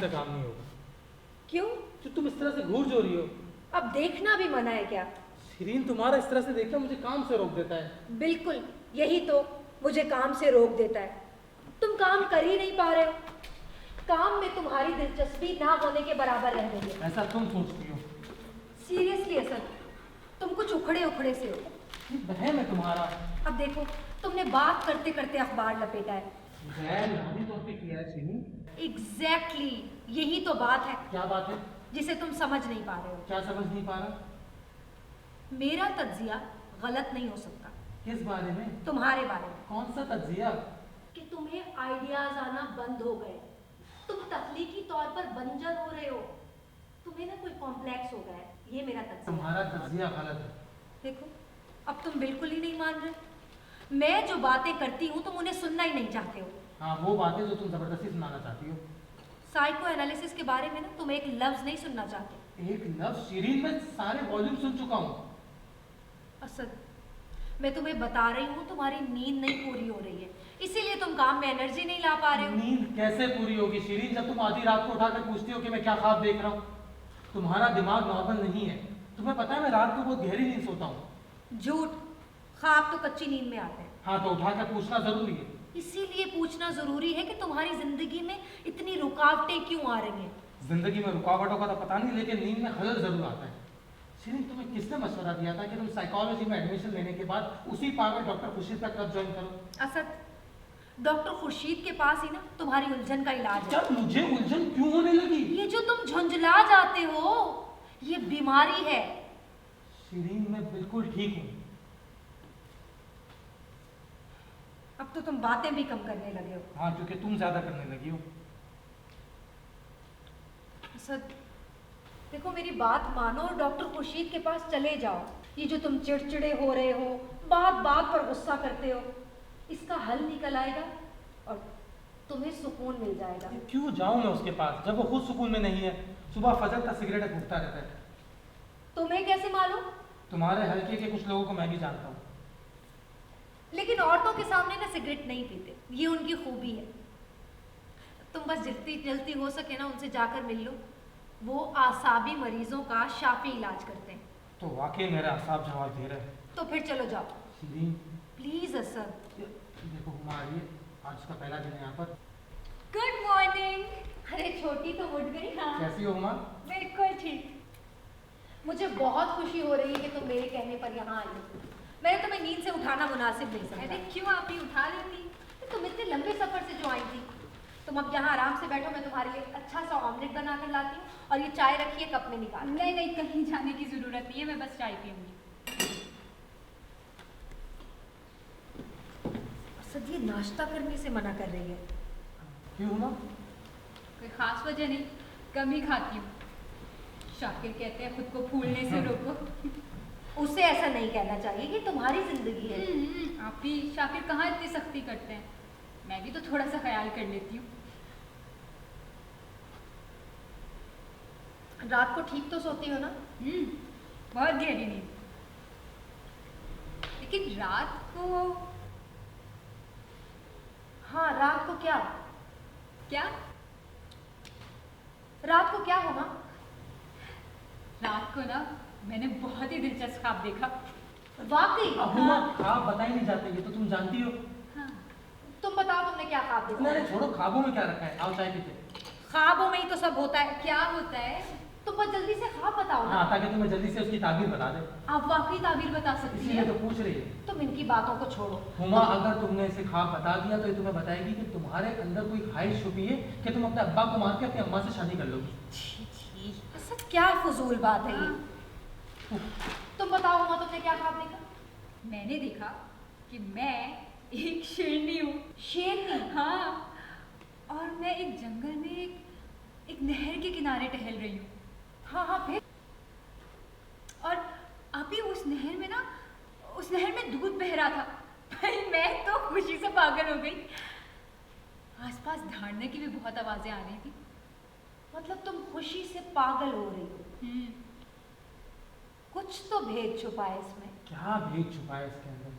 मुझसे काम नहीं होगा। क्यों? जो तुम इस तरह से घूर जो रही हो। अब देखना भी मना है क्या? शिरीन, तुम्हारा इस तरह से देखना मुझे काम से रोक देता है। बिल्कुल, यही तो मुझे काम से रोक देता है। तुम काम कर ही नहीं पा रहे हो। काम में तुम्हारी दिलचस्पी ना होने के बराबर रह गई है। ऐसा तुम सोचती हो? सीरियसली असद, तुम कुछ उखड़े उखड़े से हो। वहम है तुम्हारा। अब देखो, तुमने बात करते करते अखबार लपेटा है। गैर इरादी तौर पे किया है शिरीन। एग्जैक्टली, यही तो बात है क्या बात है? जिसे तुम समझ नहीं पा रहे हो। क्या समझ नहीं पा रहा? मेरा तज्जिया गलत नहीं हो सकता। किस बारे में? तुम्हारे बारे में। कौन सा तज्जिया? कि तुम्हें आइडियाज आना बंद हो गए। तुम तख्लीकी तौर पर बंजर हो रहे हो। तुम्हें ना कोई कॉम्प्लेक्स हो गया है। ये मेरा तज्जिया। तुम्हारा तज्जिया गलत है। देखो, अब तुम बिल्कुल ही नहीं मान रहे। मैं जो बातें करती हूँ तुम उन्हें सुनना ही नहीं चाहते हो। हाँ, वो बातें जो तुम जबरदस्ती सुनाना चाहती हो। साइको एनालिसिस के बारे में ना तुम एक लफ्ज नहीं सुनना चाहते। एक लफ्ज? शिरीन, मैं सारे वॉल्यूम सुन चुका हूँ। असद, मैं तुम्हें बता रही हूँ तुम्हारी नींद नहीं पूरी हो रही है, इसीलिए तुम काम में एनर्जी नहीं ला पा रहे हो। नींद कैसे पूरी होगी शिरीन, जब तुम आधी रात को उठाकर पूछती हो कि मैं क्या ख्वाब देख रहा हूँ? तुम्हारा दिमाग नॉर्मल नहीं है। तुम्हें पता है मैं रात को बहुत गहरी नींद सोता हूँ। झूठ, ख्वाब तो कच्ची नींद में आते हैं। हाँ, तो उठाकर पूछना जरूरी है। इसीलिए पूछना जरूरी है कि तुम्हारी जिंदगी में इतनी रुकावटें क्यों आ रही हैं। जिंदगी में रुकावटों का तो पता नहीं, लेकिन नींद में खलल जरूर आता है। शिरीन, तुम्हें किसने मशवरा दिया था कि तुम साइकोलॉजी में एडमिशन लेने के बाद उसी पागल डॉक्टर खुर्शीद का क्लब ज्वाइन करो? असद, डॉक्टर खुर्शीद के पास ही ना तुम्हारी उलझन का इलाज है। क्या मुझे उलझन क्यों होने लगी? ये जो तुम झुंझला जाते हो, ये बीमारी है। शिरीन, मैं बिल्कुल ठीक हूँ। अब तो तुम बातें भी कम करने लगे हो। हाँ, क्योंकि तुम ज्यादा करने लगी हो। असद, देखो मेरी बात मानो और डॉक्टर खुर्शीद के पास चले जाओ। ये जो तुम चिड़चिड़े हो रहे हो, बात बात पर गुस्सा करते हो, इसका हल निकल आएगा और तुम्हें सुकून मिल जाएगा। क्यों जाऊं मैं उसके पास जब वो खुद सुकून में नहीं है? सुबह फजर का सिगरेट फूकता रहता है। तुम्हें कैसे मालूम? तुम्हारे हल्के के कुछ लोगों को मैं भी जानता हूँ। लेकिन औरतों के सामने ना सिगरेट नहीं पीते, ये उनकी खूबी है। तुम बस जितनी जल्दी हो सके ना उनसे जाकर मिल लो। वो आसाबी मरीजों का शाफी इलाज करते हैं। तो वाकई मेरा असाब जवाब दे रहे हैं। तो फिर चलो जाओ शिरीन, प्लीज। असद, देखो हुमा आ रही है, आज उसका पहला दिन है यहाँ पर। Good morning. अरे छोटी तो उठ गई। हाँ, कैसी हो हुमा? बिल्कुल ठीक। मुझे बहुत खुशी हो रही है कि तुम मेरे कहने पर यहाँ आई हो। मैंने तुम्हें नींद से उठाना मुनासिब नहीं अरे समझा। क्यों, आप ही उठा लेती। तुम इतने लंबे सफर से जो आई थी, तुम अब यहाँ आराम से बैठो। मैं तुम्हारे लिए अच्छा सा ऑमलेट बना कर लाती हूँ और ये चाय रखी है कप में निकाल। नहीं नहीं, कहीं जाने की जरूरत नहीं है, मैं बस चाय पीऊंगी। असद, ये नाश्ता करने से मना कर रही है। क्यों हुमा? कोई खास वजह नहीं, कम ही खाती हूँ। शाकिर कहते हैं खुद को फूलने से रोको। उसे ऐसा नहीं कहना चाहिए, ये तुम्हारी जिंदगी है। आप ही शाकिर कहाँ इतनी सख्ती करते हैं, मैं भी तो थोड़ा सा ख्याल कर लेती हूँ। रात को ठीक तो सोती हो ना? बहुत गहरी नींद। लेकिन रात को? हाँ, रात को क्या? क्या? रात को क्या होगा? रात को ना मैंने बहुत ही दिलचस्प ख्वाब देखा। वाकई? अब हुमा, ख्वाब बता ही नहीं जाते, ये तो तुम जानती हो। हाँ। तुम बताओ तुमने क्या ख्वाब देखा? नहीं, छोड़ो, ख्वाबों में क्या रखा है, आओ चाय पीते। ख्वाबों में ही तो सब होता है। क्या होता है? तुम बस जल्दी से ख्वाब बताओ ना। हाँ, ताकि तुम्हें जल्दी से उसकी ताबीर बता दे। आप वाकई ताबीर बता सकती इसीलिए हैं? तो पूछ रही है। तुम इनकी बातों को छोड़ो। हुमा, अगर तुमने इसे ख्वाब बता दिया तो ये तुम्हें बताएगी कि तुम्हारे अंदर कोई ख्वाहिश छुपी है कि तुम अपने अब्बा को मार के अपनी अम्मा से शादी कर लोगी। छी छी। असद, क्या फजूल बात है ये। तुम बताओ हुआ, तुमने क्या ख्वाब देखा? मैंने देखा कि मैं एक शेरनी हूँ। शेरनी? हाँ, और मैं एक जंगल में एक नहर के किनारे टहल रही हूँ। हाँ हाँ, फिर? और अभी उस नहर में ना, उस नहर में दूध बह रहा था। भाई मैं तो खुशी से पागल हो गई। आसपास दहाड़ने की भी बहुत आवाजें आ रही थी। मतलब तुम खुशी से पागल हो रही हो। कुछ तो भेद छुपा है इसमें। क्या भेद छुपा है इसके अंदर?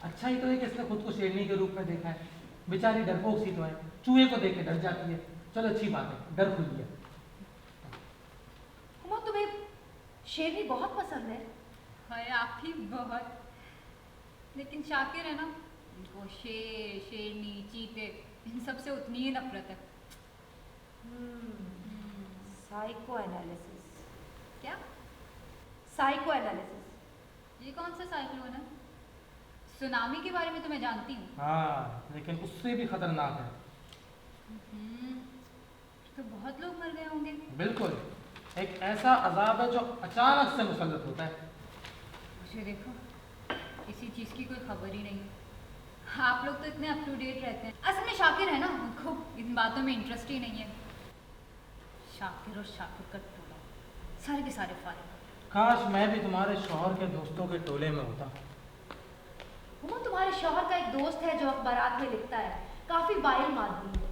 अच्छा ही तो है कि इसने खुद को शेरनी के रूप में देखा है। बेचारी डरपोक सी तो है, चूहे को देख के डर जाती है। चलो अच्छी बात है, डर खुल गया। हुमा, तुम्हें शेरनी बहुत पसंद है। हाय आप ही बहुत। लेकिन शाकिर है ना, उनको शेर, शेरनी, चीते इन सब से उतनी ही नफरत है। Psychoanalysis. क्या? Psychoanalysis. ये कौन सा साइक्लोन है? सुनामी के बारे में तो मैं जानती हूँ। हाँ, लेकिन उससे भी खतरनाक है। तो बहुत लोग मर गए होंगे। बिल्कुल, एक ऐसा अजाब है जो अचानक से मुसल्लत होता है। मुझे देखो, किसी चीज़ की कोई खबर ही नहीं है। आप लोग तो इतने अप टू डेट रहते हैं। असल में शाकिर है ना, उनको इन बातों में इंटरेस्ट ही नहीं है। शाकिर और शाकिर का टोला, सारे के सारे फारिग। काश मैं भी तुम्हारे शौहर के दोस्तों के टोले में होता। हुमा, तुम्हारे शौहर का एक दोस्त है जो अखबारात में लिखता है, काफी बाइल आदमी है।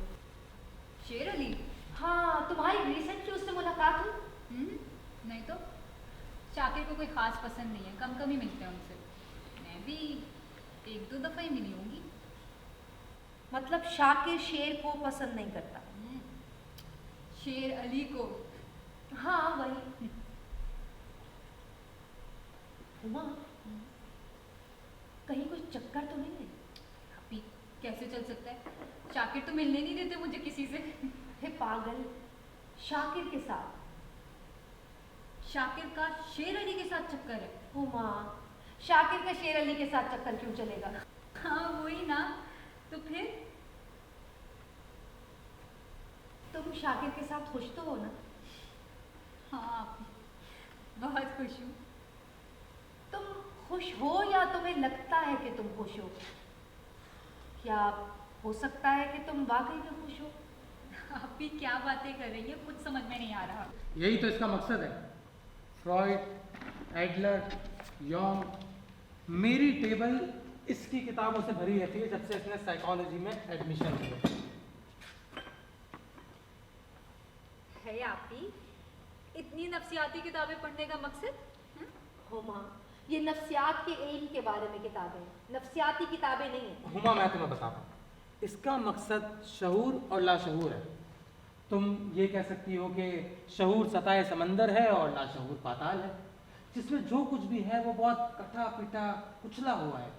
शेर अली? हाँ, तुम्हारी रिसेंटली उससे मुलाकात हुई? नहीं तो। शाकिर को कोई खास पसंद नहीं है, कम कम ही मिलते हैं उनसे। मैं भी 1-2 दफ़ा ही मिली होंगी। मतलब शाकिर शेर को पसंद नहीं करता। शेर अली को। हाँ वही। हुमा, कहीं कोई चक्कर तो नहीं है? अभी कैसे चल सकता है? शाकिर तो मिलने नहीं देते मुझे किसी से। हे पागल, शाकिर के साथ। शाकिर का शेर अली के साथ चक्कर है। हुमा, शाकिर का शेर अली के साथ चक्कर क्यों चलेगा? हाँ वही ना। तो फिर तुम शाकिर के साथ खुश तो हो ना? हाँ, बहुत खुश हूँ। तुम खुश हो या तुम्हें लगता है कि तुम खुश हो? क्या हो सकता है कि तुम वाकई में खुश हो? आप भी क्या बातें कर रही है, कुछ समझ में नहीं आ रहा। यही तो इसका मकसद है। फ्रॉइड, एडलर, योंग, मेरी टेबल इसकी किताबों से भरी रहती है जब से इसने साइकोलॉजी में एडमिशन लिया। है आप ही इतनी नफसियाती किताबें पढ़ने का मकसद? हुमा, ये नफ्सियात के इल्म के बारे में किताबें हैं, नफ्सियाती किताबें नहीं हैं। हुमा, मैं तुम्हें बताता हूँ, इसका मकसद शऊर और लाशऊर है। तुम ये कह सकती हो कि शऊर सतह समंदर है और लाशऊर पाताल है, जिसमें जो कुछ भी है वो बहुत कटा पिटा कुचला हुआ है।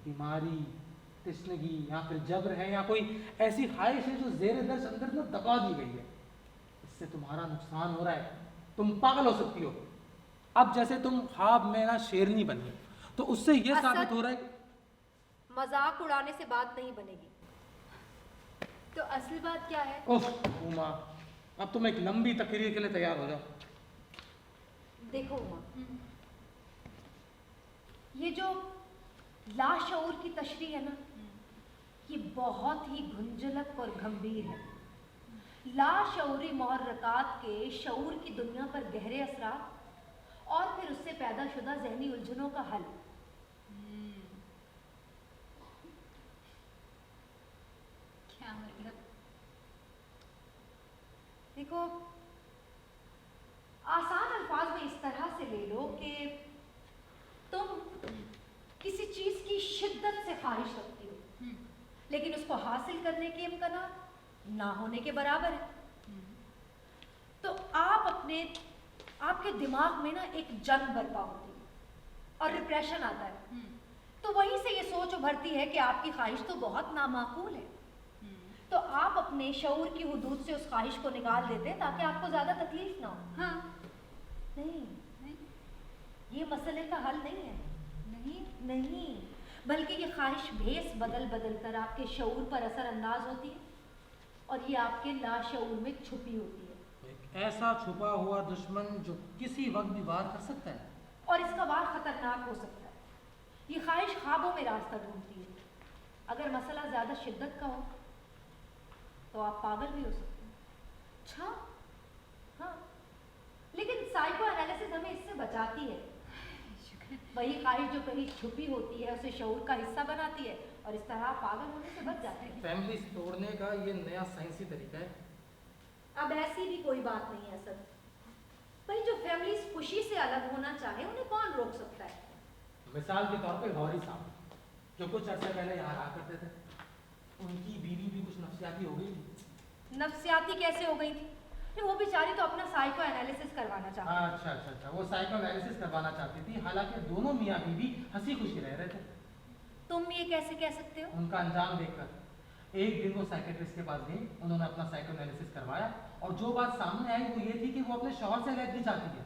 बीमारी, तश्नगी या फिर जबर है या कोई ऐसी ख्वाहिश है जो जेर दर्श अंदर में दबा दी गई है। इससे तुम्हारा नुकसान हो रहा है, तुम पागल हो सकती हो। अब जैसे तुम ख्वाब में ना शेरनी बनी, तो उससे ये साबित हो रहा है कि मजाक उड़ाने से बात नहीं बनेगी। तो असल बात क्या है? उफ उमा, अब तुम एक लंबी तकरीर के लिए तैयार हो जाओ। देखो उमा, ये जो लाशऊर की तशरीह है ना, ये बहुत ही गुंजलक और गंभीर है। लाशऊरी मुहर्रकात के शऊर की दुनिया पर गहरे असरात और फिर उससे पैदा शुदा जहनी उलझनों का हल। क्या मतलब? देखो, आसान अल्फाज में इस तरह से ले लो कि तुम किसी चीज की शिद्दत से ख्वाहिश रखती हो, लेकिन उसको हासिल करने के इम्कानात ना होने के बराबर है। तो आपके दिमाग में ना एक जंग बर्पा होती है और डिप्रेशन आता है। तो वहीं से ये सोच उभरती है कि आपकी ख्वाहिश तो बहुत नामाकूल है। तो आप अपने शऊर की हुदूद से उस ख्वाहिश को निकाल देते हैं ताकि आपको ज्यादा तकलीफ ना हो। हाँ। नहीं, नहीं, ये मसले का हल नहीं है। नहीं। नहीं, बल्कि ये ख्वाहिश भेस बदल बदल कर आपके शऊर पर असर अंदाज होती है और ये आपके लाशऊर में छुपी होती है। एक ऐसा छुपा हुआ दुश्मन जो किसी वक्त भी वार कर सकता है, और इसका वार खतरनाक हो सकता है। ये ख्वाहिश ख्वाबों में रास्ता ढूंढती है। अगर मसला ज्यादा शिद्दत का हो तो आप पागल भी हो सकते हैं। अच्छा, हाँ, लेकिन साइको एनालिसिस हमें इससे बचाती है। वही ख्वाहिश जो कहीं छुपी होती है उसे शऊर का हिस्सा बनाती है और इस तरह आप पागल होने से बच जाते हैं। फैमिली तोड़ने का ये नया साइंसी तरीका है। अब ऐसी भी कोई बात नहीं है सर। भाई, जो फैमिलीज खुशी से अलग होना चाहे उन्हें कौन रोक सकता है? मिसाल के तौर पे गौरी साहब जो कुछ अर्से पहले यहाँ रहा करते थे, उनकी बीवी भी कुछ नफसियाती हो गई थी। नफ्सियाती कैसे हो गई थी? वो बेचारी तो अपना साइको एनालिसिस करवाना चाहती थी। अच्छा अच्छा अच्छा, वो साइको एनालिसिस करवाना चाहती थी, हालांकि दोनों मियाँ बीवी हंसी खुशी रह रहे थे। तुम ये कैसे कह सकते हो? उनका अंजाम देखकर। एक दिन वो साइकेट्रिस्ट के पास गई, उन्होंने अपना साइको एनालिसिस करवाया और जो बात सामने आई वो ये थी कि वो अपने शौहर से अलग भी चाहती है।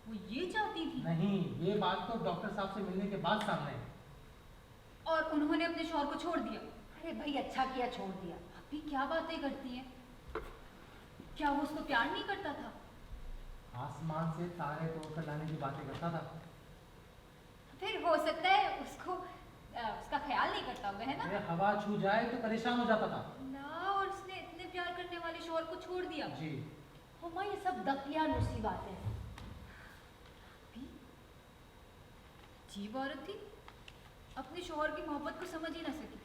वो ये चाहती थी? नहीं, ये बात तो डॉक्टर साहब से मिलने के बाद सामने आई। और उन्होंने अपने शौहर को छोड़ दिया? अरे भाई अच्छा किया छोड़ दिया। अभी क्या बातें करती हैं? क्या वो उसको प्यार नहीं करता था? आसमान से तारे तोड़कर लाने की बातें करता था। फिर हो सकता है उसको उसका ख्याल नहीं करता होगा, है ना? ये हवा छू जाए तो परेशान हो जाता था। ना, और उसने इतने प्यार करने वाले शौहर को छोड़ दिया। जी। हुमा ये सब दकियानुसी बातें हैं। अभी अजीब औरत थी, अपने शौहर की मोहब्बत को समझ ही ना सकी।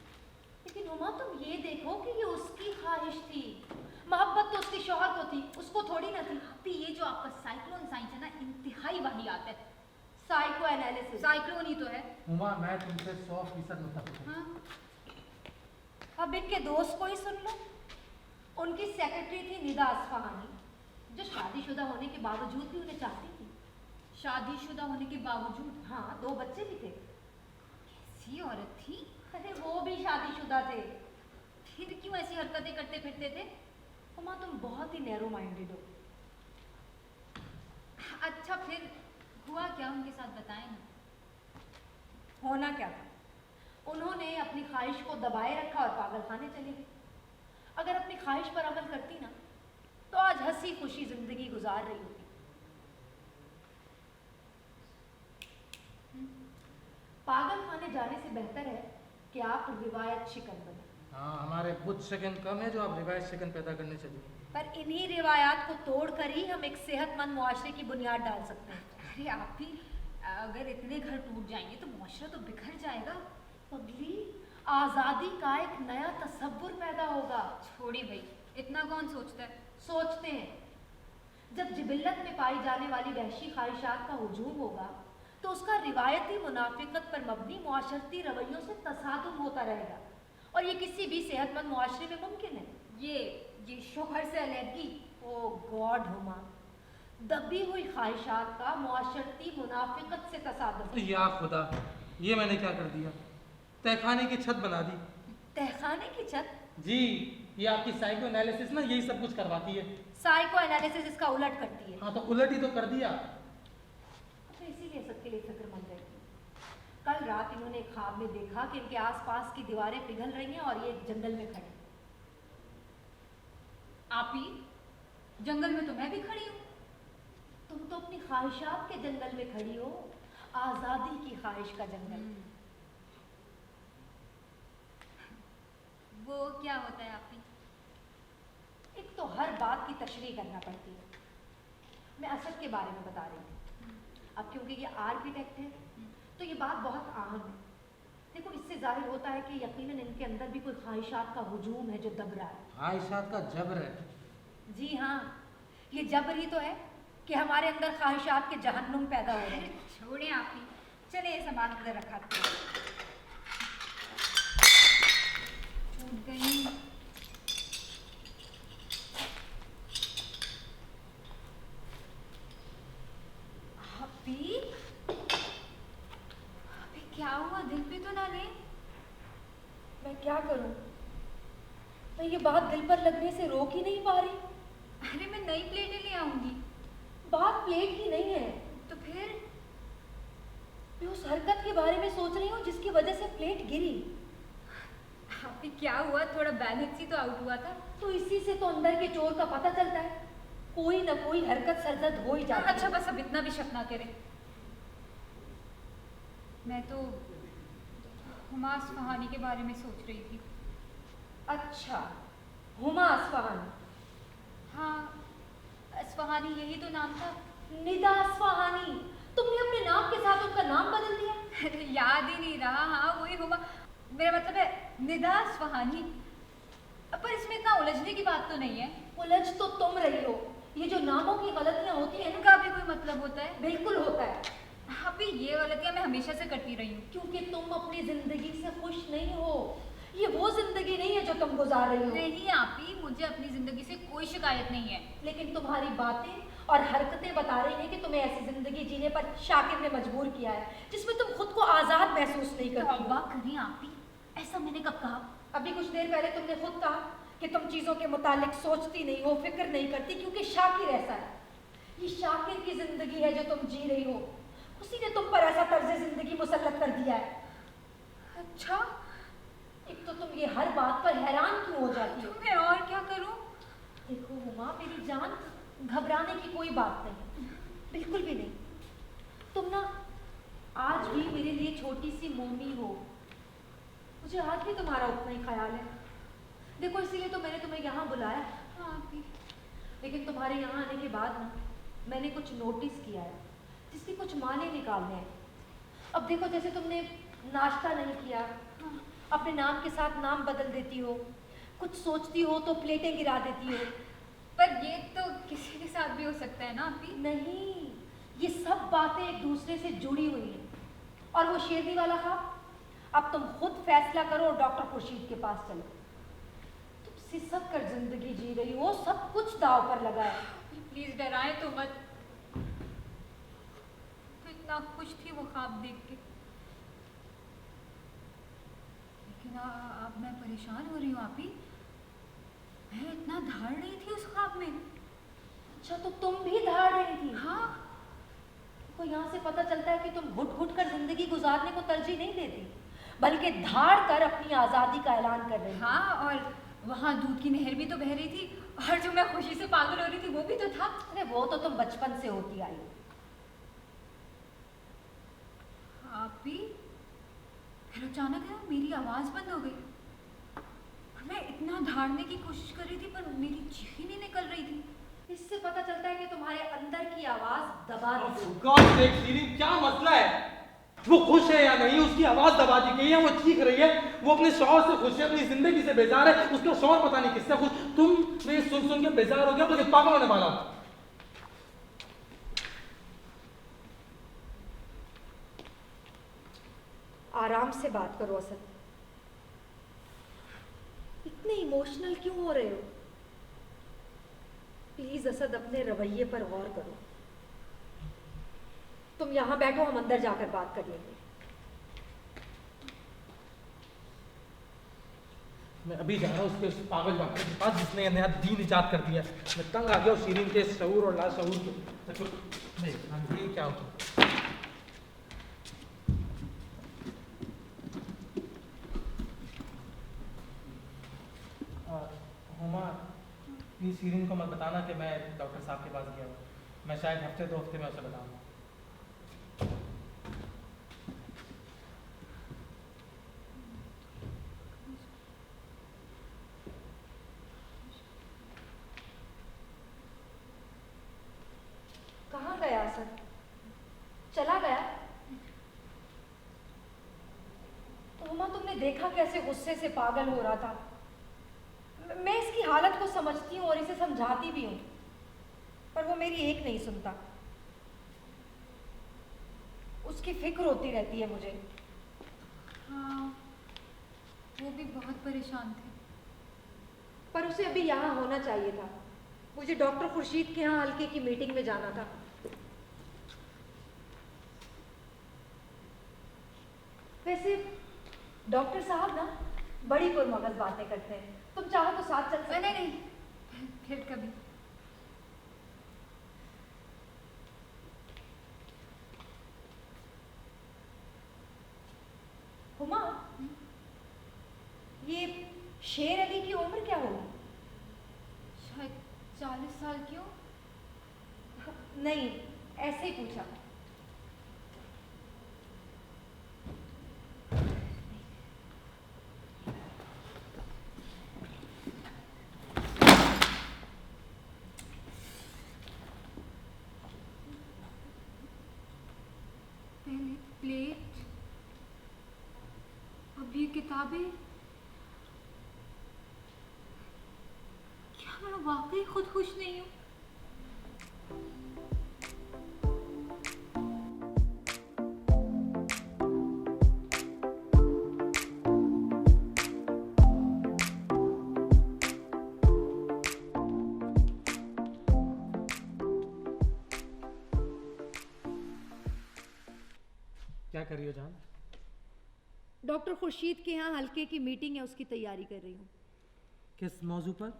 लेकिन हुमा तुम ये देखो कि ये उसकी ख्वाहिश थी, मोहब्बत तो उसके शौहर को थी, उसको थोड़ी ना थी। अभी ये जो आपका साइक्लोन साइंस है ना, इंतहाई वाहियात है। साइको एनालिसिस साइक्लोन ही तो है। हुमा, मैं तुमसे 100% मुत्तफिक हूँ। हाँ, अब इनके दोस्त को ही सुन लो। उनकी सेक्रेटरी थी निदा असफहानी, जो शादीशुदा होने के बावजूद भी उन्हें चाहती थी। शादीशुदा होने के बावजूद? हाँ, 2 बच्चे भी थे। कैसी औरत थी? अरे वो भी शादीशुदा थे। फिर क्यों ऐसी हरकतें करते फिरते थे? हुमा तुम बहुत ही नैरो माइंडेड हो। अच्छा, फिर हुआ क्या उनके साथ, बताएं ना। होना क्या था? उन्होंने अपनी ख्वाहिश को दबाए रखा और पागल खाने चली गई। अगर अपनी ख्वाहिश पर अमल करती ना, तो आज हंसी खुशी जिंदगी गुजार रही होती। पागल खाने जाने से बेहतर है कि आप रिवायत शिकन बने। हाँ, हमारे बुद्ध शिकन कम है जो आप रिवायत शिकन पैदा करने चली। पर इन्हीं रिवायात को तोड़कर ही हम एक सेहतमंद मुआशरे की बुनियाद डाल सकते हैं। अरे आप भी, अगर इतने घर टूट जाएंगे तो मुआशरा तो बिखर जाएगा। पगली, आज़ादी का एक नया तसव्वुर पैदा होगा। छोड़ी भाई, इतना कौन सोचता है? सोचते हैं। जब जिबिल्लत में पाई जाने वाली वहशी ख्वाहिशात का हुजूम होगा, तो उसका रिवायती मुनाफिकत पर मबनी मुआशरती रवैयों से तसादुम होता रहेगा, और ये किसी भी सेहतमंद मुआशरे में मुमकिन है। ये शौहर से अलहदगी। ओ गॉड हुमा, दबी हुई ख्वाहिशात का मुआशरती मुनाफिकत से तसादुम। या खुदा, ये मैंने क्या कर दिया? तहखाने की छत बना दी। तहखाने की छत? जी, ये आपकी साइको एनालिसिस ना यही सब कुछ करवाती है। साइको एनालिसिस इसका उलट करती है। हाँ, तो उलट ही तो कर दिया। तो इसीलिए सबके लिए फिक्रमंद रहती। कल रात इन्होंने एक ख्वाब में देखा कि इनके आसपास की दीवारें पिघल रही हैं और ये एक जंगल में खड़े। आप ही जंगल में तो मैं भी खड़ी हूँ। तुम तो अपनी ख्वाहिशात के जंगल में खड़ी हो, आजादी की ख्वाहिश का जंगल। वो क्या होता है आप ही? एक तो हर बात की तशरीह करना पड़ती है। मैं असद के बारे में बता रही थी। अब क्योंकि ये आर्किटेक्ट है, तो ये बात बहुत अहम है। देखो, इससे जाहिर होता है कि यकीनन इनके अंदर भी कोई ख्वाहिशात का हुजूम है जो दब रहा है। ख्वाहिशात का जबर है। जी हाँ, ये जबर ही तो है कि हमारे अंदर ख्वाहिशात के जहन्नुम पैदा हो रहे हैं। छोड़ें आप ही, चले ये सामान अंदर रखा था। छूट गई। अभी क्या हुआ? दिल पे तो ना ले। मैं क्या करूं? मैं ये बात दिल पर लगने से रोक ही नहीं पा रही। अरे मैं नई प्लेटें ले आऊंगी। बात प्लेट की नहीं है, तो फिर? मैं उस हरकत के बारे में सोच रही हूँ जिसकी वजह से प्लेट गिरी। अभी क्या हुआ? थोड़ा बैलेंस ही तो आउट हुआ था। तो इसी से तो अंदर के चोर का पता चलता है। कोई ना कोई हरकत सरजद हो ही जाती है। अच्छा, बस अब इतना भी शक ना करें। मैं तो हुमा असफहानी के बारे में सोच रही थी। अच्छा, हुमा असफहानी? हाँ, असफहानी यही तो नाम था। निदा असफहानी? तुमने अपने नाम के साथ उसका नाम बदल दिया? अरे याद ही नहीं रहा। हाँ, वही हुमा, मेरा मतलब है निदा असफहानी। पर इसमें इतना उलझने की बात तो नहीं है। उलझ तो तुम रही हो। ये जो नामों की गलतियां होती हैं, इनका भी कोई मतलब होता है? बिल्कुल होता है। अभी ये गलतियां मैं हमेशा से करती रही हूँ। क्योंकि तुम अपनी जिंदगी से खुश नहीं हो, ये वो जिंदगी नहीं है जो तुम गुजार रही हो। नहीं आपी, मुझे अपनी जिंदगी से कोई शिकायत नहीं है। लेकिन तुम्हारी बातें और हरकतें बता रही हैं कि तुम्हें ऐसी जिंदगी जीने पर शाकिर ने मजबूर किया है जिसमें तुम खुद को आजाद महसूस नहीं करती। तौबा करें आपी, ऐसा मैंने कब कहा? अभी कुछ देर पहले तुमने खुद कहा कि तुम चीजों के मुतालिक सोचती नहीं हो, फिक्र नहीं करती, क्योंकि शाकिर ऐसा है। ये शाकिर की जिंदगी है जो तुम जी रही हो, उसी ने तुम पर ऐसा तर्ज जिंदगी मुसल्लत कर दिया है। अच्छा, एक तो तुम ये हर बात पर हैरान क्यों हो जाती हो? तो मैं और क्या करूं? देखो हुमा, मेरी जान, घबराने की कोई बात नहीं, बिल्कुल भी नहीं। तुम ना आज भी मेरे लिए छोटी सी मोमी हो। मुझे आज भी तुम्हारा उतना ही ख्याल है। देखो इसीलिए तो मैंने तुम्हें यहाँ बुलाया। हाँ आपी। लेकिन तुम्हारे यहाँ आने के बाद ना मैंने कुछ नोटिस किया है जिसके कुछ माने निकालने हैं। अब देखो, जैसे तुमने नाश्ता नहीं किया, हाँ। अपने नाम के साथ नाम बदल देती हो, कुछ सोचती हो तो प्लेटें गिरा देती हो। पर ये तो किसी के साथ भी हो सकता है ना आपी? नहीं, ये सब बातें एक दूसरे से जुड़ी हुई हैं। और वो शेरनी वाला ख्वाब, अब तुम खुद फैसला करो और डॉक्टर खुर्शीद के पास चलो। तुम सिसक कर जिंदगी जी रही हो, सब कुछ दाव पर लगा है। प्लीज डराएं तो मत। तो इतना खुश थी वो ख्वाब देख के, लेकिन अब मैं परेशान हो रही हूँ आपी। मैं इतना धाड़ रही थी उस ख्वाब में। अच्छा, तो तुम भी धाड़ रही थी? हाँ। को यहाँ से पता चलता है कि तुम घुट घुट कर जिंदगी गुजारने को तरजीह नहीं देती, बल्कि धाड़ कर अपनी आजादी का ऐलान कर रही थी। हाँ, और वहाँ दूध की नहर भी तो बह रही थी, और जो मैं खुशी से पागल हो रही थी वो भी तो था। अरे वो तो तुम बचपन से होती आई हो। आपी, फिर अचानक है मेरी आवाज बंद हो गई। मैं इतना धाड़ने की कोशिश कर रही थी पर मेरी चीख ही नहीं निकल रही थी। इससे पता चलता है कि तुम्हारे अंदर की आवाज दबा दी गई। गॉड सेक सीरीन, क्या मसला है? वो खुश है या नहीं? उसकी आवाज दबा दी गई है, वो चीख रही है, वो अपने शौहर से खुश है, अपनी जिंदगी से बेजार है, उसका शौहर पता नहीं किससे खुश। तुम ये सुन के बेजार हो गया, बल्कि पागल होने वाला। आराम से बात करो असद, इतने इमोशनल क्यों हो रहे हो? प्लीज असद, अपने रवैये पर गौर करो। तुम यहाँ बैठो, हम अंदर जाकर बात कर लेंगे। मैं अभी जा रहा हूँ उसके उस पागल डॉक्टर के पास जिसने ये नया दीन इजाद कर दिया। मैं तंग आ गया हूँ शीरीन के शऊर और लाशऊर के। नहीं, ये क्या होता? हुमा, प्लीज शीरीन को मत बताना कि मैं डॉक्टर साहब के पास गया हूँ। मैं शायद हफ्ते 2 हफ्ते में उसे बताऊंगा। कहाँ गया असद? चला गया? उमा, तुमने देखा कैसे गुस्से से पागल हो रहा था? मैं इसकी हालत को समझती हूँ और इसे समझाती भी हूँ, पर वो मेरी एक नहीं सुनता। उसकी फिक्र होती रहती है मुझे। हाँ, वो भी बहुत परेशान थे। पर उसे अभी यहाँ होना चाहिए था। मुझे डॉक्टर खुर्शीद के यहाँ हल्के की मीटिंग में जाना था। वैसे डॉक्टर साहब ना बड़ी पुरमगज बातें करते हैं, तुम चाहो तो साथ चल सकते। नहीं नहीं, फिर कभी। हुमा, ये शेर अली की उम्र क्या होगी? शायद 40 साल की हो। नहीं, ऐसे ही पूछा। पहले प्लेट, अब ये किताबें। क्या मैं वाकई खुद खुश नहीं हूँ? क्या कर रही हो जान? डॉक्टर खुर्शीद के यहाँ हल्के की मीटिंग है, उसकी तैयारी कर रही हूँ। किस मौजू पर?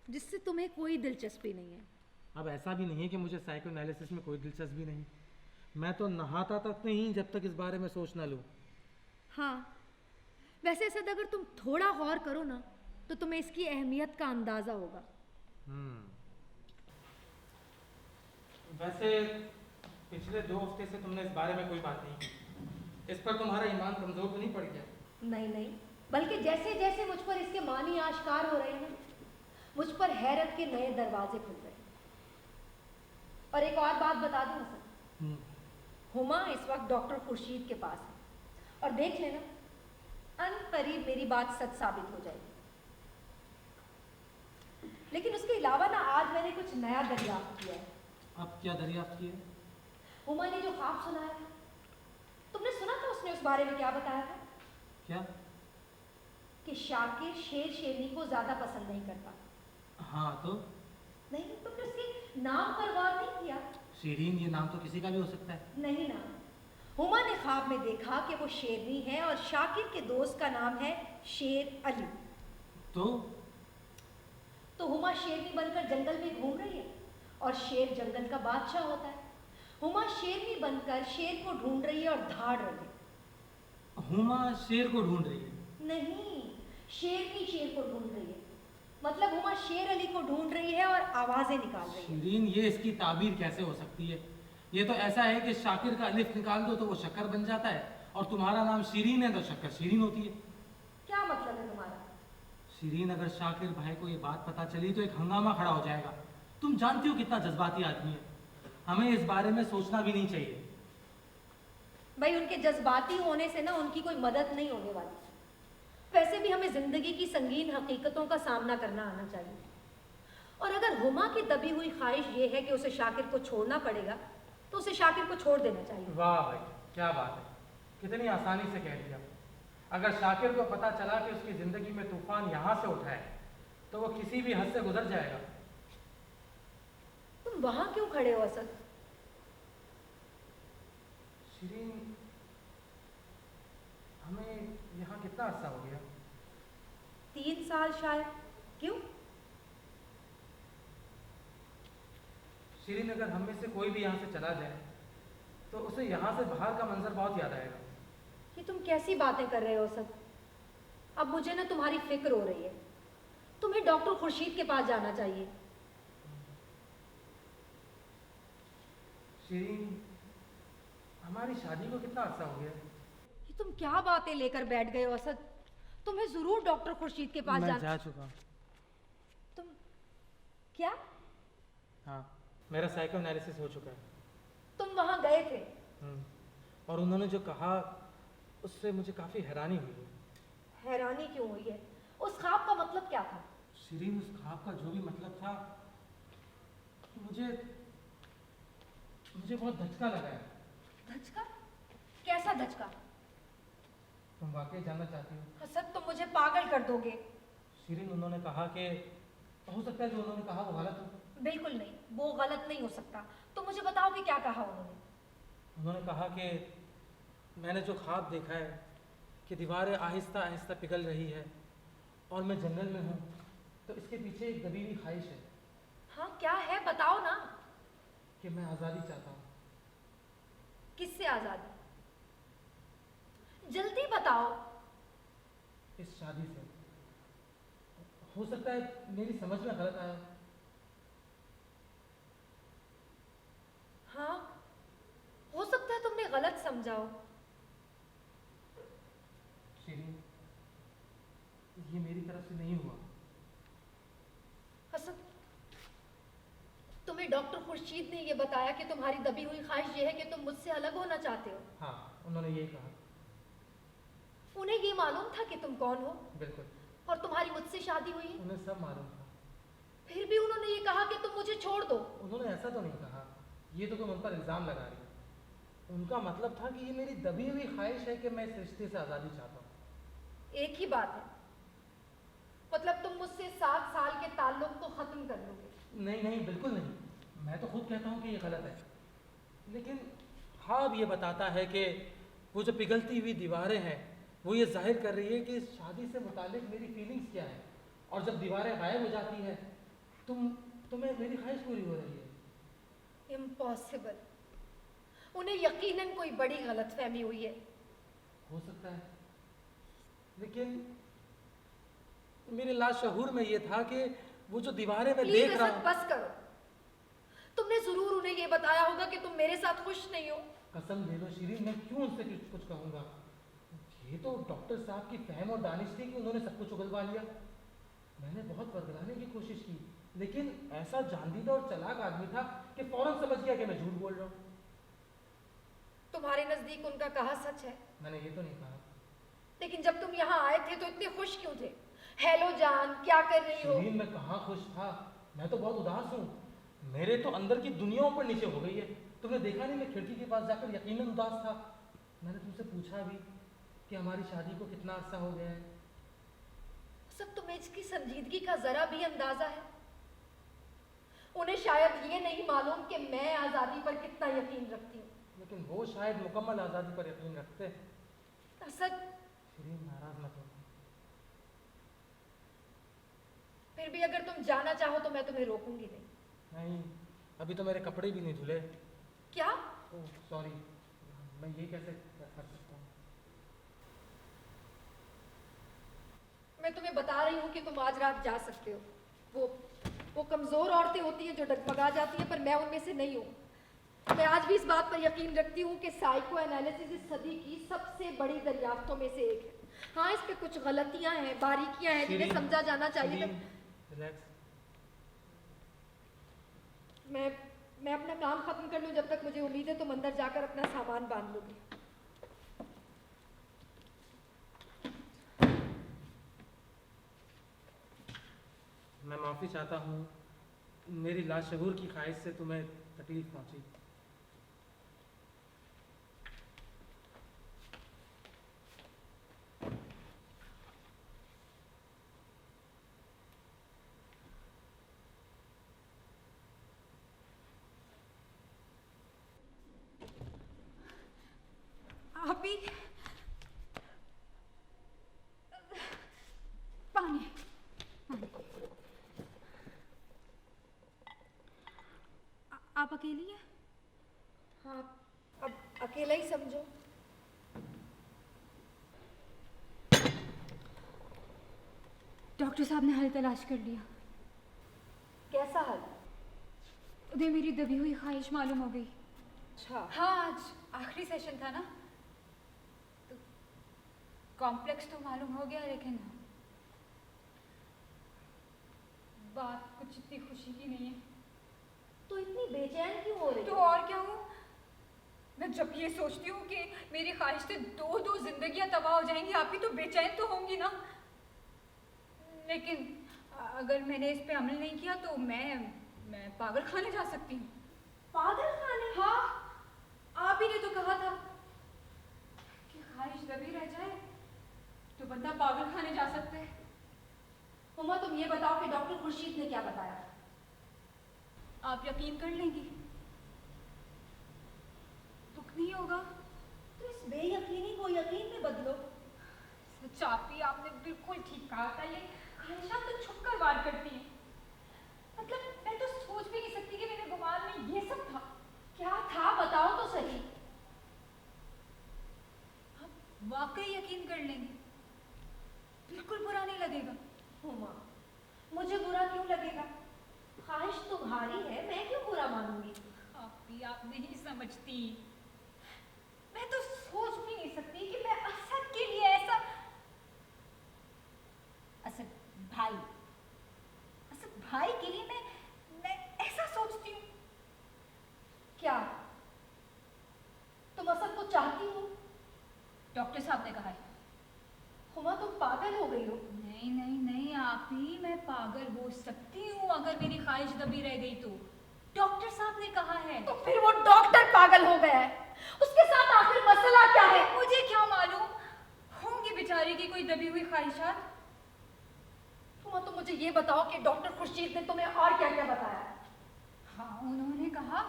जिससे तुम्हें कोई दिलचस्पी नहीं है। अब ऐसा भी नहीं है कि मुझे साइकोएनालिसिस में कोई दिलचस्पी नहीं। मैं तो नहाता तक नहीं जब तक इस बारे में सोच ना लूँ। हाँ, वैसे असद अगर तुम थोड़ा गौर करो ना तो तुम्हें इसकी अहमियत का अंदाज़ा होगा। वैसे पिछले 2 हफ्ते से तुमने इस बारे में कोई बात नहीं की। इस पर तुम्हारा ईमान कमजोर तो नहीं पड़ गया? नहीं नहीं, बल्कि जैसे जैसे मुझ पर इसके मानी आश्कार हो रहे हैं, मुझ पर हैरत के नए दरवाजे खुल रहे हैं। और एक और बात बता दूं असद, हुमा इस वक्त डॉक्टर खुर्शीद के पास है और देख लेना अनकरीब मेरी बात सच साबित हो जाएगी। लेकिन उसके अलावा ना आज मैंने कुछ नया दरियाफ्त किया है। अब क्या दरियाफ्त की है? हुमा ने जो ख्वाब सुनाया था, तुमने सुना था उसने उस बारे में क्या बताया था? क्या? कि शाकिर शेर शेरनी को ज्यादा पसंद नहीं करता। हाँ तो? नहीं, तुमने उसके नाम पर गौर नहीं किया? शीरीन, ये नाम तो किसी का भी हो सकता है। नहीं ना, हुमा ने ख्वाब में देखा कि वो शेरनी है और शाकिर के दोस्त का नाम है शेर अली। तो हुमा शेरनी बनकर जंगल में घूम रही है और शेर जंगल का बादशाह होता है। हुमा शेरनी बनकर शेर को ढूंढ रही है और धाड़ रही है। हुमा शेर को ढूंढ रही है? नहीं, शेरनी शेर को ढूंढ रही है। मतलब हुमा शेर अली को ढूंढ रही है और आवाजें निकाल रही है। शीरीन, ये इसकी ताबीर कैसे हो सकती है? ये तो ऐसा है कि शाकिर का अलिफ निकाल दो तो वो शक्कर बन जाता है, और तुम्हारा नाम शीरीन है तो शक्कर शीरीन होती है। क्या मतलब है तुम्हारा? शीरीन, अगर शाकिर भाई को ये बात पता चली तो एक हंगामा खड़ा हो जाएगा। तुम जानती हो कितना जज्बाती आदमी है, हमें इस बारे में सोचना भी नहीं चाहिए। भाई, उनके जज्बाती होने से ना उनकी कोई मदद नहीं होने वाली। वैसे भी हमें जिंदगी की संगीन हकीकतों का सामना करना आना चाहिए। और अगर हुमा की दबी हुई ख्वाहिश ये है कि उसे शाकिर को छोड़ना पड़ेगा तो उसे शाकिर को छोड़ देना चाहिए। वाह भाई, क्या बात है, कितनी आसानी से कह दिया। अगर शाकिर को पता चला कि उसकी जिंदगी में तूफान यहाँ से उठा है तो वो किसी भी हद से गुजर जाएगा। तुम वहां क्यों खड़े हो असद? शीरीन, हमें यहाँ कितना अरसा हो गया? 3 साल शायद। क्यों? शीरीन, अगर हम में से कोई भी यहाँ से चला जाए तो उसे यहाँ से बाहर का मंजर बहुत याद आएगा। ये तुम कैसी बातें कर रहे हो सब? अब मुझे ना तुम्हारी फिक्र हो रही है। तुम्हें डॉक्टर खुर्शीद के पास जाना चाहिए। शीरीन, हमारी शादी को कितना अरसा हो गया? ये तुम क्या बातें लेकर बैठ गए हो असद? तुम्हें जरूर डॉक्टर खुर्शीद के पास मैं जा चुका। तुम क्या? हाँ, मेरा साइकोएनालिसिस हो चुका है। तुम वहां गए थे? और उन्होंने जो कहा उससे मुझे काफ़ी हैरानी हुई है। हैरानी क्यों हुई है? उस ख्वाब का मतलब क्या था? शीरीन, उस ख्वाब का जो भी मतलब था, मुझे बहुत धचका लगा है। धचका? कैसा धचका? तुम वाकई जानना चाहती हो? असद, तुम मुझे पागल कर दोगे। शीरीन, उन्होंने कहा कि हो सकता है जो उन्होंने कहा वो गलत हो। बिल्कुल नहीं, वो गलत नहीं हो सकता। तुम मुझे बताओ कि क्या कहा उन्होंने? उन्होंने कहा कि मैंने जो ख्वाब देखा है कि दीवारें आहिस्ता आहिस्ता पिघल रही है और मैं जंगल में हूँ, तो इसके पीछे एक दबी हुई ख्वाहिश है। हाँ, क्या है बताओ ना। कि मैं आज़ादी चाहता हूँ। किससे आजादी? जल्दी बताओ। इस शादी से। हो सकता है मेरी समझ में गलत आया। हाँ, हो सकता है तुमने गलत समझा हो। शीरीन, ये मेरी तरफ से नहीं हुआ। हसन, तुम्हें डॉक्टर खुर्शीद ने ये बताया कि तुम्हारी दबी हुई ख्वाहिश ये है कि तुम मुझसे अलग होना चाहते हो? हाँ, उन्होंने यही कहा। उन्हें ये मालूम था कि तुम कौन हो? बिल्कुल। और तुम्हारी मुझसे शादी हुई है? उन्हें सब मालूम था। फिर भी उन्होंने ये कहा कि तुम मुझे छोड़ दो। उन्होंने ऐसा तो नहीं कहा, ये तो तुम उन पर इल्ज़ाम लगा रही हो। उनका मतलब था कि ये मेरी दबी हुई ख्वाहिश है कि मैं इस रिश्ते से आज़ादी चाहता हूँ। एक ही बात है, मतलब तुम मुझसे 7 साल के ताल्लुक को खत्म कर लोगे? नहीं नहीं, बिल्कुल नहीं। मैं तो खुद कहता हूँ कि ये गलत है, लेकिन ख्वाब ये बताता है कि वो जो पिघलती हुई दीवारें हैं वो ये जाहिर कर रही है कि इस शादी से मुतालिक मेरी फीलिंग्स क्या है, और जब दीवारें गायब हो जाती हैं तुम्हें मेरी ख्वाहिश पूरी हो रही है। इम्पॉसिबल। उन्हें यकीनन कोई बड़ी गलतफहमी हुई है। हो सकता है, लेकिन मेरे लाशऊर में ये था कि वो जो दीवारें मैं प्लीज देख रहा असद, हूँ। बस करो। तुमने जरूर उन्हें ये बताया होगा कि तुम मेरे साथ खुश नहीं हो। कसम दे लो शिरीन, मैं क्यों उनसे कुछ कहूँगा। ये तो डॉक्टर साहब की फहम और दानिश थी कि उन्होंने सब कुछ उगलवा लिया। मैंने बहुत बरगलाने की कोशिश की, लेकिन ऐसा जांदीदा और चालाक आदमी था कि फौरन समझ गया कि मैं झूठ बोल रहा हूँ। तुम्हारे नजदीक उनका कहा सच है। मैंने ये तो नहीं कहा। लेकिन जब तुम यहाँ आए थे तो इतने खुश क्यों थे? हेलो जान, क्या कर रही हो? शिरीन, मैं कहाँ खुश था, मैं तो बहुत उदास हूँ। मेरे तो अंदर की दुनिया ऊपर नीचे हो गई है। तुमने देखा नहीं, मैं खिड़की के पास जाकर यकीनन उदास था। मैंने तुमसे पूछा भी कि हमारी शादी को कितना अरसा हो गया है। सब तुम्हें इसकी संजीदगी का जरा भी अंदाजा है? उन्हें शायद ये नहीं मालूम कि मैं आजादी पर कितना यकीन रखती हूँ। लेकिन वो शायद मुकम्मल आज़ादी पर यकीन रखते हैं। असद, शिरीन, नाराज मत हो। फिर भी अगर तुम जाना चाहो तो मैं तुम्हें रोकूंगी नहीं। नहीं, अभी तो मेरे कपड़े भी नहीं धुले। क्या? ओह सॉरी, मैं ये कैसे कर सकता हूँ। मैं तुम्हें बता रही हूँ कि तुम आज रात जा सकते हो। वो कमजोर औरतें होती हैं जो डगमगा जाती हैं, पर मैं उनमें से नहीं हूँ। मैं आज भी इस बात पर यकीन रखती हूँ कि साइको एनालिसिस इस सदी की सबसे बड़ी दरियाफ्तों में से एक है। हाँ, इस पे कुछ गलतियां हैं, बारीकियां हैं जिन्हें समझा जाना चाहिए। रिलैक्स। मैं अपना काम खत्म कर लूँ, जब तक मुझे उम्मीद है तुम अंदर जाकर अपना सामान बांध लोगे। मैं माफ़ी चाहता हूँ, मेरी लाशऊर की ख्वाहिश से तुम्हें तकलीफ पहुँची। अभी पानी पानी। आप अकेली हैं? हाँ, अब अकेला ही समझो। डॉक्टर साहब ने हल तलाश कर लिया। कैसा हल? उन्हें मेरी दबी हुई ख्वाहिश मालूम हो गई। अच्छा। हाँ, आज आखिरी सेशन था ना, तो कॉम्प्लेक्स तो मालूम हो गया, लेकिन बात कुछ इतनी खुशी की नहीं है। तो इतनी बेचैन क्यों हो रही तो हो? और क्या हूँ मैं, जब ये सोचती हूँ कि मेरी ख्वाहिश से दो जिंदगियां तबाह हो जाएंगी, आप भी तो बेचैन तो होंगी ना। लेकिन अगर मैंने इस पे अमल नहीं किया तो मैं पागल खाने जा सकती हूँ। पागल खाने? हाँ, आप ही ने तो कहा था कि ख्वाहिश दबी रह जाए तो बंदा पागल खाने जा सकता है। हुमा, तुम ये बताओ कि डॉक्टर खुर्शीद ने क्या बताया? आप यकीन कर लेंगी, दुख नहीं होगा। तो इस बेयकीनी को यकीन में बदलो। चापी, आपने बिल्कुल ठीक कहा था। ये ख्वाहिशात तो छुप कर वार करती हैं। मतलब मैं तो सोच भी नहीं सकती कि मेरे गुमान में ये सब था। क्या था, बताओ तो सही। आप वाकई यकीन कर लेंगे, बिल्कुल बुरा नहीं लगेगा। हुमा, मुझे बुरा क्यों लगेगा? ख्वाहिश तुम्हारी है, मैं क्यों बुरा मानूंगी? आप नहीं समझती। मैं तो सोच भी नहीं सकती कि मैं असद के लिए ऐसा, असद भाई के लिए मैं ऐसा सोचती हूँ। क्या तुम असद को चाहती हो? डॉक्टर साहब ने कहा है। हुमा, तुम पागल हो गई हो। नहीं आप ही, मैं पागल हो सकती हूँ अगर मेरी ख्वाहिश दबी रह गई तो। डॉक्टर साहब ने कहा है। तो फिर वो डॉक्टर पागल हो गया है, उसके साथ आखिर मसला क्या है? मुझे क्या मालूम, होंगी बेचारी की कोई दबी हुई ख्वाहिशात। हुमा, तो मुझे ये बताओ कि डॉक्टर खुर्शीद ने तुम्हें और क्या क्या बताया? हाँ, उन्होंने कहा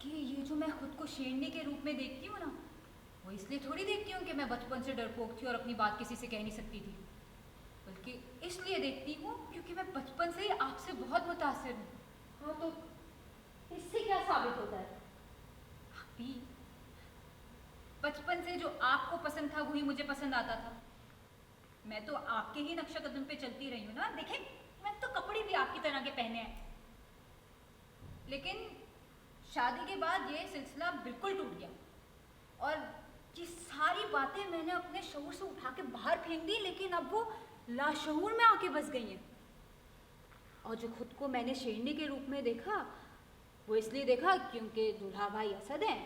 कि ये जो मैं खुद को शेरनी के रूप में देखती हूँ ना, वो इसलिए थोड़ी देखती हूँ कि मैं बचपन से डरपोक थी और अपनी बात किसी से कह नहीं सकती थी, बल्कि इसलिए देखती हूँ क्योंकि मैं बचपन से ही आपसे बहुत मुतासिर हूँ। हाँ तो इससे क्या साबित होता है? भाभी, बचपन से जो आपको पसंद था वही मुझे पसंद आता था। मैं तो आपके ही नक्शा कदम पे चलती रही हूँ ना। देखें, मैं तो कपड़े भी आपकी तरह के पहने हैं, लेकिन शादी के बाद ये सिलसिला बिल्कुल टूट गया और ये सारी बातें मैंने अपने शऊर से उठा के बाहर फेंक दी, लेकिन अब वो लाशऊर में आके बस गई हैं। और जो खुद को मैंने शेरनी के रूप में देखा, वो इसलिए देखा क्योंकि दूल्हा भाई असद हैं।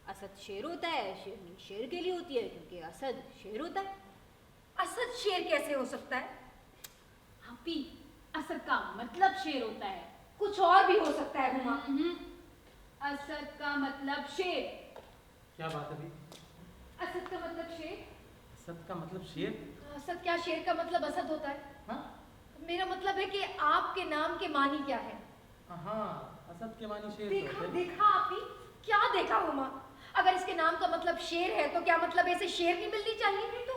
असद शेर होता है, शेरनी शेर के लिए होती है क्योंकि असद शेर होता है। असद शेर कैसे हो सकता है? हापी, असद का मतलब शेर होता है। कुछ और भी हो सकता है हुमा। असद का मतलब शेर। क्या बात है अभी? असद का मतलब शेर। असद का मतलब शेर? असद क्या शेर का मतलब असद होता है? हाँ मेरा मतलब है कि आपके नाम के मानी क्या है? हाँ, असद के मानी शेर तो देखा होते हैं। देखा आपी, क्या देखा हुमा? अगर इसके नाम का मतलब शेर है तो क्या मतलब ऐसे शेर नहीं मिलनी चाहिए? नहीं तो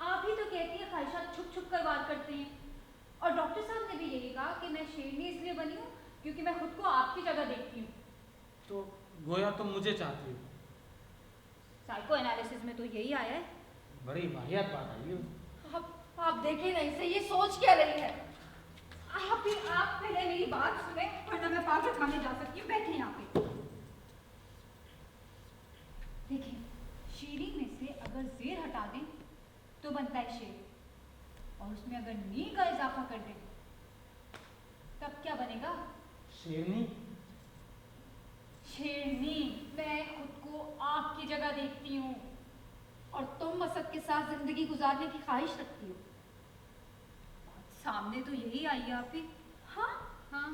आप ही तो कहती हैं ख्वाहिशात छुप छुप कर वार करते हैं, और डॉक्टर साहब ने भी यही कहा कि मैं शेरनी इसलिए बनी हूँ क्योंकि मैं खुद को आपकी जगह देखती हूँ। तो गोया तुम मुझे चाहती हो? साइको एनालिसिस में तो यही आया है। बड़ी वाहियात बात आई है। आप देखिए नहीं से ये सोच क्या रही है? आप पहले मेरी बात सुने, वरना मैं पागल खाने जा सकती हूँ। बैठे यहाँ पे। देखिए, शेरी में से अगर जेर हटा दें तो बनता है शेर, और उसमें अगर नी का इजाफा कर दें तब क्या बनेगा? शेरनी? शेरनी। मैं खुद को आपकी जगह देखती हूँ। और तुम असद के साथ जिंदगी गुजारने की ख्वाहिश रखती हो? सामने तो यही आई है आप ही। हाँ हाँ।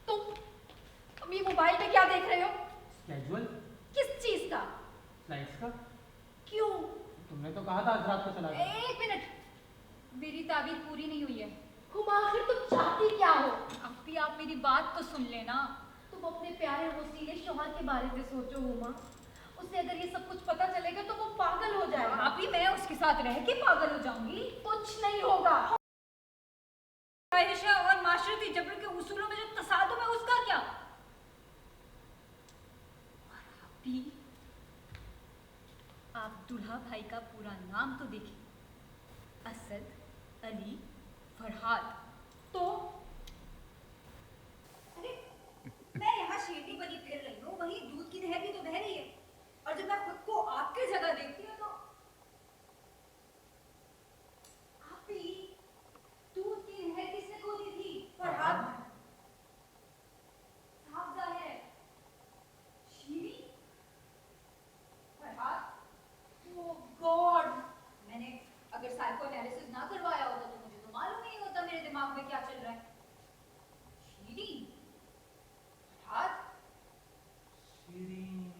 तुम ये मोबाइल में क्या देख रहे हो? कैजुअल? किस चीज का? फ्लाइट्स का? क्यों? तुमने तो कहा था आज रात को चला गया। एक मिनट, मेरी ताबीर पूरी नहीं हुई है। हुमा, आखिर तुम चाहती क्या हो? आप मेरी बात तो सुन लेना। तुम अपने प्यारे वसीले शौहर के बारे में सोचो हुमा। उसे अगर ये सब कुछ पता चलेगा तो वो पागल हो जाएगा। आप ही, मैं उसके साथ रह के पागल हो जाऊंगी? कुछ नहीं होगा। ख्वाहिशा और माशरती जबर के उसूलों में जो तसादुम है उसका क्या? और आप दूल्हा भाई का पूरा नाम तो देखिए, असद अली फरहाद। तो अरे, मैं यहाँ शेरनी बनी फिर रही हूँ, वहीं दूध की नहर भी तो बह रही है, और जब मैं खुद को आपकी जगह देखती हूँ तो आप ही, दूध की नहर किसने खोदी थी? फरहाद। साफ जाहिर है, शीरी फरहाद। ओह गॉड, मैंने अगर साइको एनालिसिस ना करवाया होता तो मुझे तो मालूम ही नहीं होता मेरे दिमाग में क्या चल रहा है। शीरी फरहाद। शीरीन,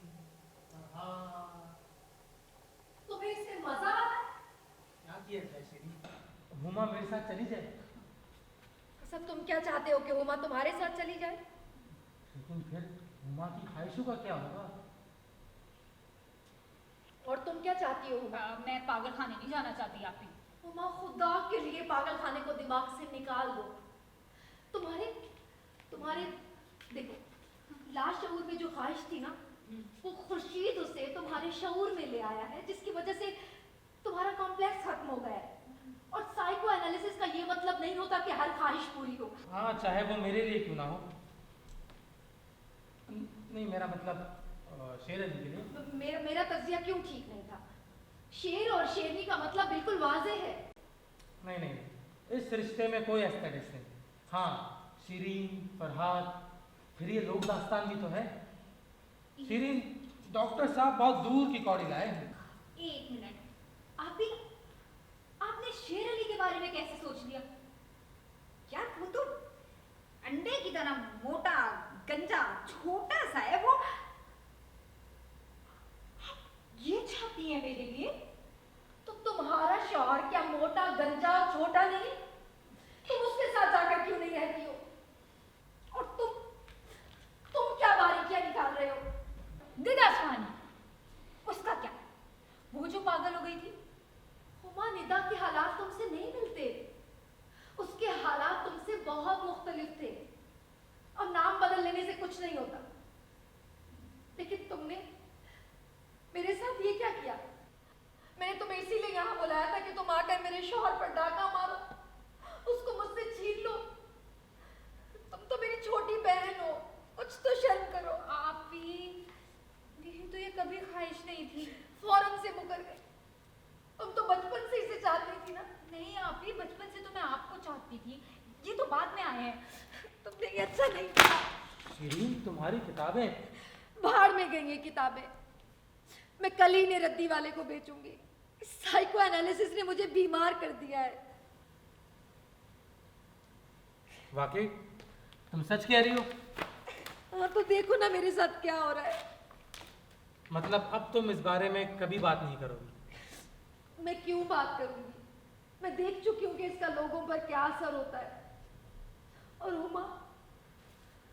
फरहाद। तुम्हें इससे मजा आ रहा है? क्या किया जाए शीरीन? हुमा मेरे साथ चली जाए। सब तुम क्या चाहते हो कि हुमा तुम्हारे साथ चली जाए? लेकिन फिर हुमा की ख्वाहिशों का क्या होगा? और तुम क्या चाहती हो हुमा? मैं पागल खाने नहीं जाना चाहती आप ही। हुमा, खुदा के लिए पागल खाने को दिमाग से निकाल दो। तुम्हारे तुम्हारे देखो, लाशऊर में जो ख्वाहिश थी ना, वो खुर्शीद उसे तुम्हारे शऊर में ले आया है, जिसकी वजह से तुम्हारा कॉम्प्लेक्स खत्म हो गया है। और साइको एनालिसिस का ये मतलब नहीं होता कि हर ख्वाहिश पूरी हो। हाँ, चाहे वो मेरे लिए क्यों ना हो। नहीं, मेरा मतलब शेर अली के लिए। मेरा तज्जिया क्यों ठीक नहीं था? शेर और शेरनी का मतलब बिल्कुल वाज़ेह है। नहीं नहीं, इस रिश्ते में कोई एस्थेटिक्स नहीं। हाँ, शीरीन, फरहाद, फिर ये लोक दास्तान भी तो है। शीरीन, डॉक्टर साहब बहुत दूर की कौड़ी लाए हैं। एक मिनट, आप भी, आपने शेर अली के बारे में कैसे सोच लिया? क्या वो तो अंडे की तरह मोटा, गंजा, छोटा सा है वो। ये चाहती है मेरे लिए? तो तुम्हारा शौहर क्या मोटा, गंजा और छोटा नहीं? तुम उसके साथ जाकर क्यों नहीं रहती हो? और तुम मेरे साथ ये क्या किया? मैंने तुम्हें इसीलिए यहाँ बुलाया था कि तुम आकर मेरे शौहर पर डाका मारो, उसको मुझसे छीन लो। तुम तो मेरी छोटी बहन हो, कुछ तो शर्म करो। आपी, मेरी तो ये कभी ख्वाहिश नहीं थी। फौरन से मुकर गई। तुम तो बचपन से इसे चाहती थी ना? नहीं आपी, बचपन से तो मैं आपको चाहती थी, ये तो बाद में आए हैं। तुमने ये अच्छा नहीं किया। शिरीन, तुम्हारी किताबें। भाड़ में गई ये किताबें। मैं कल ही इन्हें रद्दी वाले को बेचूंगी। साइको एनालिसिस ने मुझे बीमार कर दिया है। वाकई तुम सच कह रही हो? हाँ तो देखो ना मेरे साथ क्या हो रहा है। मतलब अब तुम इस बारे में कभी बात नहीं करोगी? मैं क्यों बात करूंगी? मैं देख चुकी हूँ कि इसका लोगों पर क्या असर होता है। और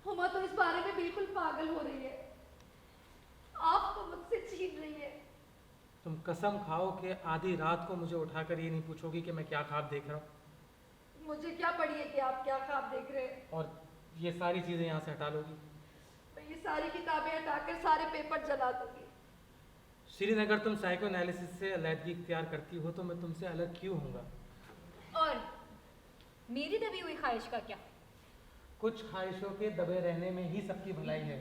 हुमा तो इस बारे में बिल्कुल पागल हो रही है। आपको मुझसे छीन रही है। तुम कसम खाओ कि आधी रात को मुझे उठाकर ये नहीं पूछोगी कि मैं क्या ख्वाब देख रहा हूँ? मुझे क्या पड़ी है कि आप क्या ख्वाब देख रहे हैं? और ये सारी चीजें यहाँ से हटा लोगी? मैं ये सारी किताबें हटाकर सारे पेपर जला दूंगी। शिरीन, अगर तुम साइको एनालिसिस से अलहदगी इख्तियार करती हो तो मैं तुमसे अलग क्यों होऊंगा? और मेरी दबी हुई ख्वाहिश का क्या? कुछ ख्वाहिशों के दबे रहने में ही सबकी भलाई है।